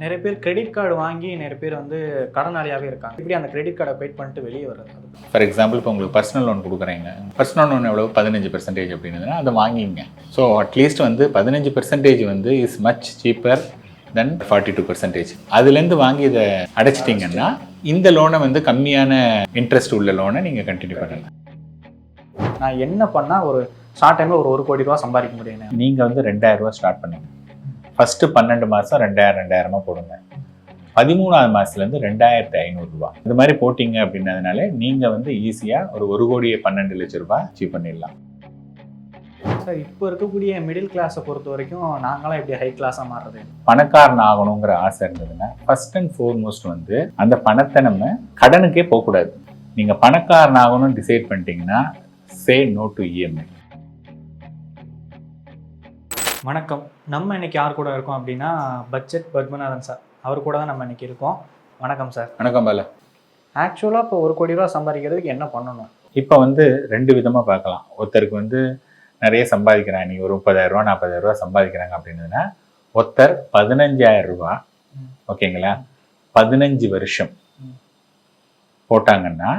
நிறைய பேர் credit card வாங்கி நிறைய பேர் வந்து கடனாளியாகவே இருக்காங்க. இப்படி அந்த கிரெடிட் கார்டை வெயிட் பண்ணிட்டு வெளியே வர்றது. ஃபார் எக்ஸாம்பிள் இப்போ உங்களுக்கு பர்சனல் லோன் கொடுக்குறீங்க, பர்சனல் லோன் எவ்வளோ 15% அப்படின்னா அதை வாங்கிங்க. ஸோ அட்லீஸ்ட் வந்து 15% வந்து இஸ் மச் சீப்பர் தென் 42%. அதுலேருந்து வாங்கி இதை அடைச்சிட்டிங்கன்னா இந்த லோனை வந்து கம்மியான இன்ட்ரெஸ்ட் உள்ள லோனை நீங்கள் கண்டினியூ பண்ணலாம். நான் என்ன பண்ணால் ஒரு ஷார்ட் டைமில் ஒரு 1 கோடி ரூபா சம்பாதிக்க முடியும்? நீங்கள் வந்து 2000 ரூபா ஸ்டார்ட் பண்ணுங்க. ஃபஸ்ட்டு 12 மாதம் 2000 போடுங்க. 13ஆவது மாதத்துலேருந்து 2500 ரூபா இது மாதிரி போட்டிங்க அப்படின்னதுனால நீங்கள் வந்து ஈஸியாக ஒரு 1,12 லட்சம் ரூபாய் அச்சீவ் பண்ணிடலாம். சார், இப்போ இருக்கக்கூடிய மிடில் கிளாஸை பொறுத்த வரைக்கும் நாங்களாம் எப்படி ஹை கிளாஸாக மாறுறது? பணக்காரன் ஆகணுங்கிற ஆசை இருந்ததுன்னா ஃபர்ஸ்ட் அண்ட் ஃபோர்மோஸ்ட் வந்து அந்த பணத்தை நம்ம கடனுக்கே போகக்கூடாது. நீங்கள் பணக்காரன் ஆகணும்னு டிசைட் பண்ணிட்டீங்கன்னா சே நோ டு இஎம்ஐ. வணக்கம். நம்ம இன்னைக்கு யார் கூட இருக்கோம் அப்படின்னா பட்ஜெட் பத்மநாதன் சார். அவர் கூட தான் நம்ம இன்னைக்கு இருக்கோம். வணக்கம் சார். வணக்கம் பால. ஆக்சுவலாக இப்போ 1 கோடி ரூபா சம்பாதிக்கிறதுக்கு என்ன பண்ணணும்? இப்போ வந்து 2 விதமாக பார்க்கலாம். ஒருத்தருக்கு வந்து நிறைய சம்பாதிக்கிறாங்க, நீங்கள் ஒரு 30,000 ரூபா 40,000 ரூபா சம்பாதிக்கிறாங்க அப்படின்னதுன்னா ஒருத்தர் 15,000 ரூபா ஓகேங்களா 15 வருஷம் போட்டாங்கன்னா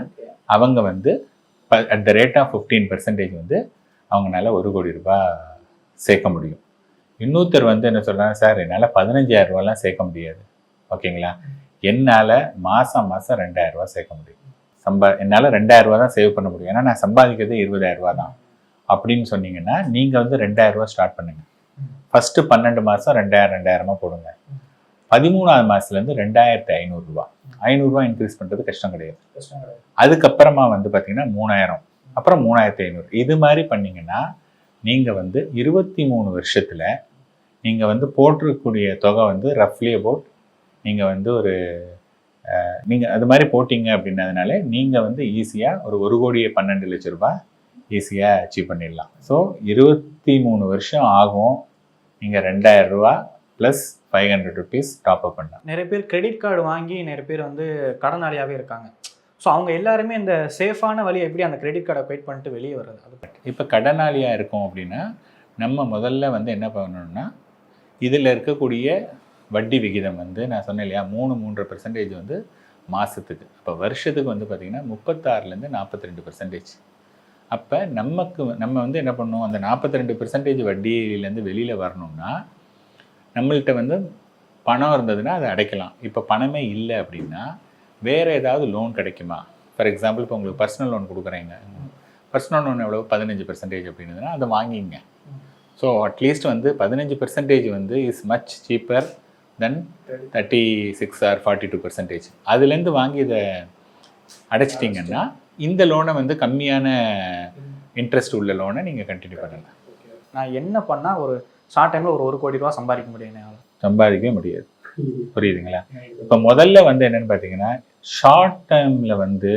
அவங்க வந்து அட் த ரேட் ஆஃப் 15% வந்து அவங்களால 1 கோடி ரூபாய் சேர்க்க முடியும். இன்னொருத்தர் வந்து என்ன சொல்கிறாங்க, சார் என்னால் 15,000 ரூபாலாம் சேர்க்க முடியாது, ஓகேங்களா என்னால் மாதம் 2,000 ரூபா சேர்க்க முடியும். என்னால் 2,000 ரூபா தான் சேவ் பண்ண முடியும், ஏன்னா நான் சம்பாதிக்கிறது 20,000 ரூபா தான் அப்படின்னு சொன்னீங்கன்னா நீங்கள் வந்து 2,000 ரூபா ஸ்டார்ட் பண்ணுங்கள். ஃபஸ்ட்டு 12 மாதம் 2000 போடுங்க. 13ஆவது மாதத்துலேருந்து 2,500 ரூபா 500 ரூபா இன்க்ரீஸ் பண்ணுறது கஷ்டம் கிடையாது. அதுக்கப்புறமா வந்து பார்த்தீங்கன்னா 3,000, அப்புறம் 3,500 இது மாதிரி பண்ணிங்கன்னா நீங்கள் வந்து 23 வருஷத்தில் நீங்கள் வந்து போட்டிருக்கக்கூடிய தொகை வந்து ரஃப்லி அபவுட் நீங்கள் வந்து நீங்கள் அது மாதிரி போட்டிங்க அப்படின்னதுனால நீங்கள் வந்து ஈஸியாக ஒரு 1,12 லட்சம் ரூபாய் ஈஸியாக அச்சீவ் பண்ணிடலாம். ஸோ 23 வருஷம் ஆகும். நீங்கள் 2,000 ரூபா ப்ளஸ் 500 ருபீஸ் டாப் அப் பண்ணலாம். நிறைய பேர் கிரெடிட் கார்டு வாங்கி நிறைய பேர் வந்து கடனாளியாகவே இருக்காங்க. ஸோ அவங்க எல்லாருமே இந்த சேஃபான வழி எப்படி அந்த கிரெடிட் கார்டை வெயிட் பண்ணிட்டு வெளியே வர்றது? அது இப்போ கடனாளியாக இருக்கோம் அப்படின்னா நம்ம முதல்ல வந்து என்ன பண்ணணும்னா இதில் இருக்கக்கூடிய வட்டி விகிதம் வந்து நான் சொன்னேன் இல்லையா 3.5% வந்து மாதத்துக்கு. அப்போ வருஷத்துக்கு வந்து பார்த்திங்கன்னா 36லேருந்து 42%. அப்போ நம்ம வந்து என்ன பண்ணணும், அந்த 42% வட்டியிலேருந்து வெளியில் வரணும்னா நம்மள்கிட்ட வந்து பணம் இருந்ததுன்னா அதை அடைக்கலாம். இப்போ பணமே இல்லை அப்படின்னா வேறு ஏதாவது லோன் கிடைக்குமா? ஃபார் எக்ஸாம்பிள் இப்போ உங்களுக்கு பர்சனல் லோன் கொடுக்குறீங்க, பர்சனல் லோன் எவ்வளோ 15% அப்படின்னதுன்னா அதை வாங்கிங்க. ஸோ அட்லீஸ்ட் வந்து 15% வந்து is much cheaper then 36 or 42%. அதுலேருந்து வாங்கி இதை அடைச்சிட்டிங்கன்னா இந்த லோனை வந்து கம்மியான இன்ட்ரெஸ்ட் உள்ள லோனை நீங்கள் கண்டினியூ பண்ணலாம். நான் என்ன பண்ணால் ஒரு ஷார்ட் டைமில் ஒரு 1 கோடி ரூபா சம்பாதிக்க முடியும்? சம்பாதிக்கவே முடியாது. புரியுதுங்களா? இப்போ முதல்ல வந்து என்னென்னு பார்த்தீங்கன்னா ஷார்ட் டைமில் வந்து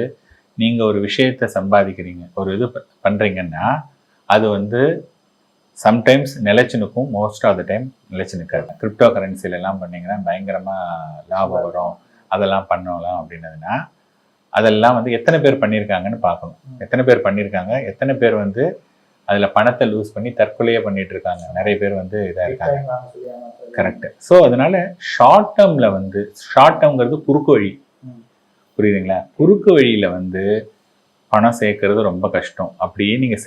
நீங்கள் ஒரு விஷயத்தை சம்பாதிக்கிறீங்க, ஒரு இது பண்ணுறீங்கன்னா அது வந்து சம்டைம்ஸ் நிலைச்சு நிற்கும், மோஸ்ட் ஆஃப் த டைம் நிலைச்சு நிற்காது. கிரிப்டோ கரன்சிலெல்லாம் பண்ணிங்கன்னா பயங்கரமாக லாபம் வரும், அதெல்லாம் பண்ணலாம் அப்படின்னதுன்னா அதெல்லாம் வந்து எத்தனை பேர் பண்ணியிருக்காங்கன்னு பார்க்கணும். எத்தனை பேர் பண்ணியிருக்காங்க, எத்தனை பேர் வந்து அதில் பணத்தை லூஸ் பண்ணி தற்கொலையே பண்ணிட்டு இருக்காங்க. நிறைய பேர் வந்து இதாக இருக்காங்க. கரெக்டு. ஸோ அதனால ஷார்ட் டேர்ம்ங்கிறது குறுக்கு வழி, புரியுதுங்களா? குறுக்கு வழியில் வந்து பணம் சேர்க்கறது ரொம்ப கஷ்டம். அப்படியே நீங்கள்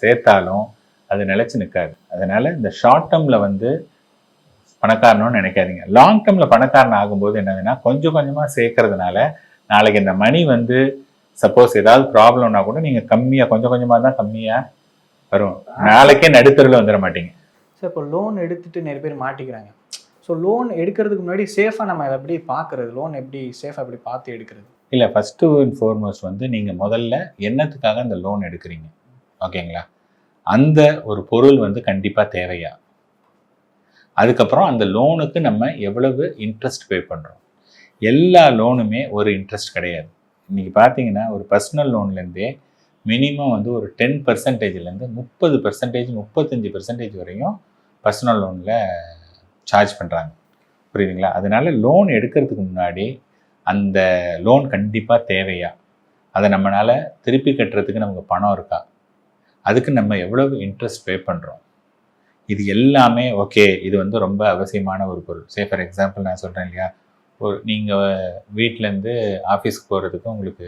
சேர்த்தாலும் அது நிலைச்சு நிற்காது. அதனால இந்த ஷார்ட் டேர்மில் வந்து பணக்காரனும்னு நினைக்காதீங்க. லாங் டேர்மில் பணக்காரன் ஆகும்போது என்னதுன்னா கொஞ்சம் கொஞ்சமாக சேர்க்கறதுனால நாளைக்கு இந்த மணி வந்து சப்போஸ் ஏதாவது ப்ராப்ளம்னா கூட நீங்கள் கம்மியாக கொஞ்சம் கொஞ்சமாக தான் கம்மியாக வரும். நாளைக்கே நடுத்தரில் வந்துட மாட்டீங்க. சார், இப்போ லோன் எடுத்துகிட்டு நிறைய பேர் மாட்டிக்கிறாங்க. ஸோ லோன் எடுக்கிறதுக்கு முன்னாடி சேஃபாக நம்ம அதை எப்படி பார்க்குறது? லோன் எப்படி சேஃபாக எப்படி பார்த்து எடுக்கிறது? இல்லை, ஃபஸ்ட்டு அண்ட் ஃபார்மோஸ்ட் வந்து நீங்கள் முதல்ல என்னத்துக்காக அந்த லோன் எடுக்கிறீங்க, ஓகேங்களா? அந்த ஒரு பொருள் வந்து கண்டிப்பாக தேவையா? அதுக்கப்புறம் அந்த லோனுக்கு நம்ம எவ்வளவு இன்ட்ரெஸ்ட் பே பண்ணுறோம்? எல்லா லோனுமே ஒரு இன்ட்ரெஸ்ட் கிடையாது. இன்றைக்கி பார்த்தீங்கன்னா ஒரு பர்சனல் லோன்லேருந்தே மினிமம் வந்து ஒரு 10%லேருந்து 30%, 35% வரையும் பர்சனல் லோனில் சார்ஜ் பண்ணுறாங்க, புரியுதுங்களா? அதனால லோன் எடுக்கிறதுக்கு முன்னாடி அந்த லோன் கண்டிப்பாக தேவையா, அதை நம்மளால் திருப்பி கட்டுறதுக்கு நமக்கு பணம் இருக்கா, அதுக்கு நம்ம எவ்வளவு இன்ட்ரெஸ்ட் பே பண்ணுறோம், இது எல்லாமே ஓகே, இது வந்து ரொம்ப அவசியமான ஒரு பொருள். ஃபார் எக்ஸாம்பிள் நான் சொல்கிறேன் இல்லையா, நீங்கள் வீட்டிலேருந்து ஆஃபீஸ்க்கு போகிறதுக்கு உங்களுக்கு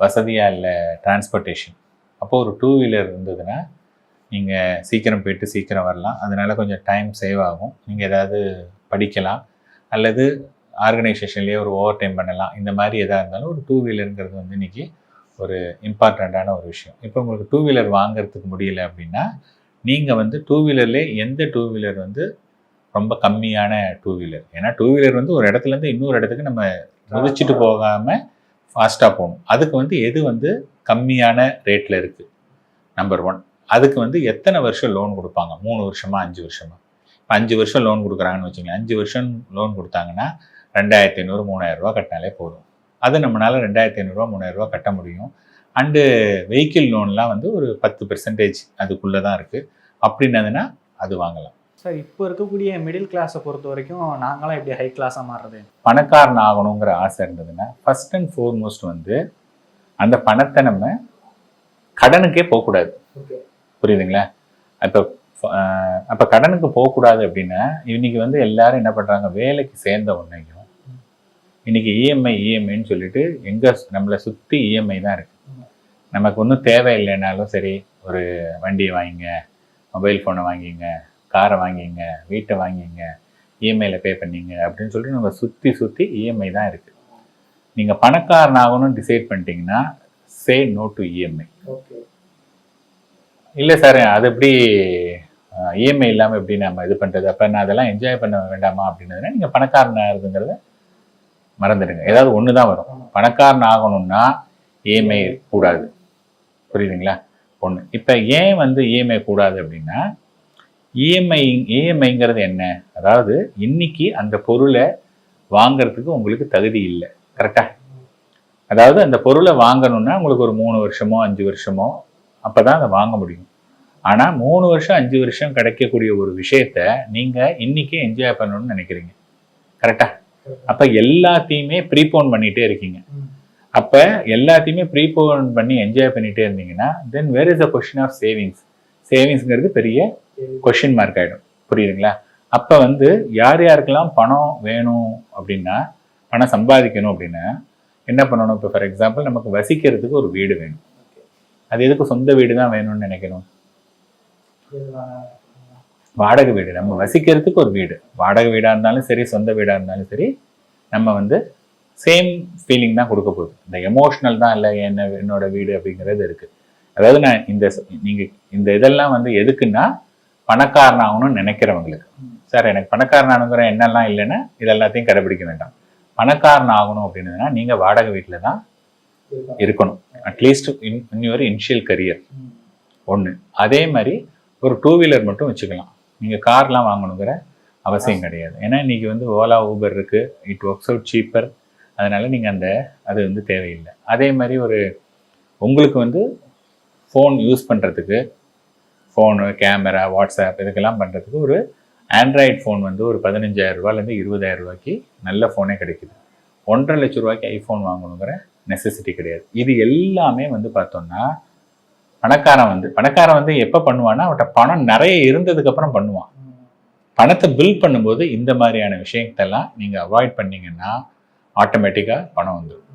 வசதியாக இல்லை டிரான்ஸ்போர்ட்டேஷன், அப்போது ஒரு 2 வீலர் இருந்ததுன்னா நீங்கள் சீக்கிரம் போயிட்டு சீக்கிரம் வரலாம். அதனால் கொஞ்சம் டைம் சேவ் ஆகும். நீங்கள் ஏதாவது படிக்கலாம் அல்லது ஆர்கனைசேஷன்லேயே ஒரு ஓவர் டைம் பண்ணலாம். இந்த மாதிரி எதாக இருந்தாலும் ஒரு 2 வீலருங்கிறது வந்து இன்றைக்கி ஒரு இம்பார்ட்டண்ட்டான ஒரு விஷயம். இப்போ உங்களுக்கு 2 வீலர் வாங்குறதுக்கு முடியல அப்படின்னா நீங்கள் வந்து 2 வீலர்லேயே எந்த 2 வீலர் வந்து ரொம்ப கம்மியான 2 வீலர், ஏன்னா 2 வீலர் வந்து ஒரு இடத்துலேருந்து இன்னொரு இடத்துக்கு நம்ம முதிச்சிட்டு போகாமல் ஃபாஸ்ட்டாக போகணும். அதுக்கு வந்து எது வந்து கம்மியான ரேட்டில் இருக்குது, நம்பர் 1. அதுக்கு வந்து எத்தனை வருஷம் லோன் கொடுப்பாங்க, 3 வருஷமா 5 வருஷமா? இப்போ 5 வருஷம் லோன் கொடுக்குறாங்கன்னு வச்சுங்களேன். 5 வருஷம் லோன் கொடுத்தாங்கன்னா 2500 3000 ரூபா கட்டினாலே போதும். அது நம்மளால் 2500 ரூபா 3000 ரூபா கட்ட முடியும். அண்டு வெஹிக்கிள் லோன்லாம் வந்து ஒரு 10% அதுக்குள்ளே தான் இருக்குது. அப்படின்னதுன்னா அது வாங்கலாம். சார், இப்போ இருக்கக்கூடிய மிடில் கிளாஸை பொறுத்த வரைக்கும் நாங்களாம் எப்படி ஹை கிளாஸாக மாறுறது? பணக்காரன் ஆகணுங்கிற ஆசை இருந்ததுன்னா ஃபர்ஸ்ட் அண்ட் ஃபோர்மோஸ்ட் வந்து அந்த பணத்தை நம்ம கடனுக்கே போகக்கூடாது. புரியுதுங்களா? அப்போ கடனுக்கு போகக்கூடாது அப்படின்னா இன்னைக்கு வந்து எல்லாரும் என்ன பண்ணுறாங்க, வேலைக்கு சேர்ந்த உடனேயும் இன்னைக்கு இஎம்ஐன்னு சொல்லிட்டு எங்கே நம்மளை சுற்றி இஎம்ஐ தான் இருக்குது. நமக்கு ஒன்றும் தேவையில்லைனாலும் சரி, ஒரு வண்டியை வாங்கிங்க, மொபைல் ஃபோனை வாங்கிங்க, காரை வாங்கிங்க, வீட்டை வாங்கிங்க, இஎம்ஐயில் பே பண்ணிங்க அப்படின்னு சொல்லிட்டு நம்ம சுற்றி இஎம்ஐ தான் இருக்குது. நீங்கள் பணக்காரன் ஆகணும்னு டிசைட் பண்ணிட்டீங்கன்னா சே நோ டு இஎம்ஐ. இல்லை சார், அது எப்படி இஎம்ஐ இல்லாமல் எப்படி நம்ம இது பண்ணுறது, அப்போ நான் அதெல்லாம் என்ஜாய் பண்ண வேண்டாமா அப்படின்னதுன்னா நீங்கள் பணக்காரன் ஆகுதுங்கிறத மறந்துடுங்க. ஏதாவது ஒன்று தான் வரும். பணக்காரன் ஆகணும்னா இஎம்ஐ கூடாது. புரியுதுங்களா? ஒன்று. இப்போ ஏன் வந்து இஎம்ஐ கூடாது அப்படின்னா, இஎம்ஐங்கிறது என்ன, அதாவது இன்னைக்கு அந்த பொருளை வாங்கிறதுக்கு உங்களுக்கு தகுதி இல்லை. கரெக்டாக? அதாவது அந்த பொருளை வாங்கணும்னா உங்களுக்கு ஒரு 3 வருஷமோ 5 வருஷமோ அப்போ தான் அதை வாங்க முடியும். ஆனால் 3 வருஷம் 5 வருஷம் கிடைக்கக்கூடிய ஒரு விஷயத்த நீங்கள் இன்றைக்கே என்ஜாய் பண்ணணும்னு நினைக்கிறீங்க. கரெக்டாக? அப்போ எல்லாத்தையுமே ப்ரீபோன் பண்ணிகிட்டே இருக்கீங்க. அப்போ எல்லாத்தையுமே ப்ரீபோன் பண்ணி என்ஜாய் பண்ணிகிட்டே இருந்தீங்கன்னா then where is a question of சேவிங்ஸ்ங்கிறது பெரிய கொஷின் மார்க் ஆகிடும். புரியுதுங்களா? அப்போ வந்து யார் யாருக்கெல்லாம் பணம் வேணும் அப்படின்னா, பணம் சம்பாதிக்கணும் அப்படின்னா என்ன பண்ணணும்? இப்போ ஃபார் எக்ஸாம்பிள் நமக்கு வசிக்கிறதுக்கு ஒரு வீடு வேணும். அது எதுக்கு சொந்த வீடு தான் வேணும்னு நினைக்கணும்? வாடகை வீடு. நம்ம வசிக்கிறதுக்கு ஒரு வீடு, வாடகை வீடாக இருந்தாலும் சரி, சொந்த வீடாக இருந்தாலும் சரி, நம்ம வந்து சேம் ஃபீலிங் தான் கொடுக்க போகுது. இந்த எமோஷ்னல் தான் இல்லை என்னோட வீடு அப்படிங்கிறது இருக்குது. அதாவது நான் நீங்கள் இந்த இதெல்லாம் வந்து எதுக்குன்னா பணக்காரன் ஆகணும்னு நினைக்கிறவங்களுக்கு. சார், எனக்கு பணக்காரன் ஆகணுங்கிற எண்ணெல்லாம் இல்லைன்னா இதெல்லாத்தையும் கடைபிடிக்க வேண்டாம். பணக்காரன் ஆகணும் அப்படின்னா நீங்கள் வாடகை வீட்டில் தான் இருக்கணும், at least in your initial career. ஒன்று. அதே மாதிரி ஒரு 2 வீலர் மட்டும் வச்சுக்கலாம். நீங்கள் கார்லாம் வாங்கணுங்கிற அவசியம் கிடையாது. ஏன்னா இன்றைக்கி வந்து ஓலா, ஊபர் இருக்குது, இட் ஒர்க்ஸ் அவுட் சீப்பர். அதனால் நீங்கள் அது வந்து தேவையில்லை. அதே மாதிரி உங்களுக்கு வந்து ஃபோன் யூஸ் பண்ணுறதுக்கு, ஃபோனு, கேமரா, வாட்ஸ்அப் இதுக்கெல்லாம் பண்ணுறதுக்கு ஒரு ஆண்ட்ராய்டு ஃபோன் வந்து ஒரு 15,000 ரூபாயிலேருந்து 20,000 ரூபாய்க்கு நல்ல ஃபோனே கிடைக்குது. 1.5 லட்ச ரூபாய்க்கு ஐஃபோன் வாங்கணுங்கிற நெசசிட்டி கிடையாது. இது எல்லாமே வந்து பார்த்தோம்னா பணக்காரன் வந்து எப்போ பண்ணுவான்னா, அவட்ட பணம் நிறைய இருந்ததுக்கப்புறம் பண்ணுவான். பணத்தை பில்ட் பண்ணும்போது இந்த மாதிரியான விஷயத்தெல்லாம் நீங்கள் அவாய்ட் பண்ணிங்கன்னா ஆட்டோமேட்டிக்காக பணம் வந்துடும்.